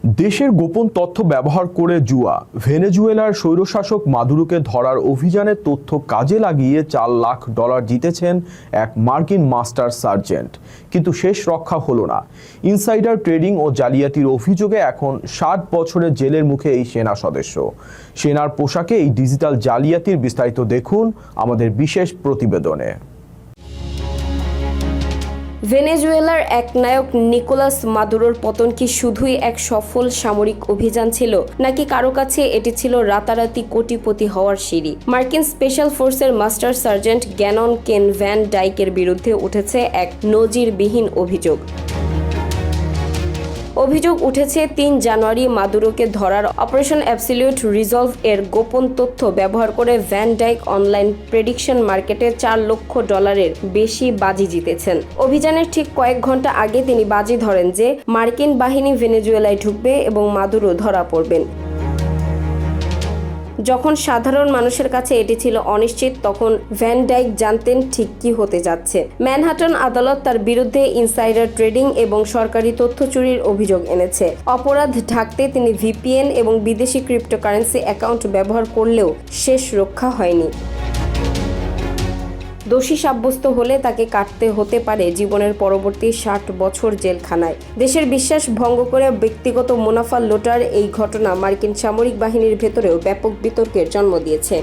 দেশের গোপন তথ্য ব্যবহার করে জুয়া, ভেনেজুয়েলার স্বৈরশাসক মাদুরোকে ধরার অভিযানের তথ্য কাজে লাগিয়ে $4 লাখ জিতেছেন এক মার্কিন মাস্টার সার্জেন্ট। কিন্তু শেষ রক্ষা হলো না। ইনসাইডার ট্রেডিং ও জালিয়াতির অভিযোগে এখন 60 বছরের জেলের মুখে এই সেনা সদস্য। সেনার পোশাকে এই ডিজিটাল জালিয়াতির বিস্তারিত দেখুন আমাদের বিশেষ প্রতিবেদনে। ভেনেজুয়েলার এক নায়ক নিকোলাস মাদুরোর পতন কি শুধুই এক সফল সামরিক অভিযান ছিল, নাকি কারো কাছে এটি ছিল রাতারাতি কোটিপতি হওয়ার সিঁড়ি? মার্কিন স্পেশাল ফোর্সের মাস্টার সার্জেন্ট গ্যানন কেন ভ্যান ডাইকের বিরুদ্ধে উঠেছে এক নজিরবিহীন অভিযোগ উঠেছে 3 জানুয়ারি মাদুরোকে ধরার অপারেশন অ্যাবসলিউট রিজলভ এর গোপন তথ্য ব্যবহার করে ভ্যান ডাইক অনলাইন প্রেডিকশন মার্কেটে $4 লক্ষ বেশি বাজি জিতেছেন। অভিযানের ঠিক কয়েক ঘন্টা আগে তিনি বাজি ধরেন যে মার্কিন বাহিনী ভেনেজুয়েলায় ঢুকবে এবং মাদুরো ধরা পড়বেন। যখন সাধারণ মানুষের কাছে এটি ছিল অনিশ্চিত, তখন ভ্যান ডাইক জানতেন ঠিক কি হতে যাচ্ছে। ম্যানহাটন আদালত তার বিরুদ্ধে ইনসাইডার ট্রেডিং এবং সরকারি তথ্য চুরির অভিযোগ এনেছে। অপরাধ ঢাকতে তিনি ভিপিএন এবং বিদেশি ক্রিপ্টোকারেন্সি অ্যাকাউন্ট ব্যবহার করলেও শেষ রক্ষা হয়নি। দোষী সাব্যস্ত হলে তাকে কাটতে হতে পারে জীবনের পরবর্তী 60 বছর জেলখানায়। দেশের বিশ্বাস ভঙ্গ করে ব্যক্তিগত মুনাফা লোটার এই ঘটনা মার্কিন সামরিক বাহিনীর ভেতরেও ব্যাপক বিতর্কের জন্ম দিয়েছে।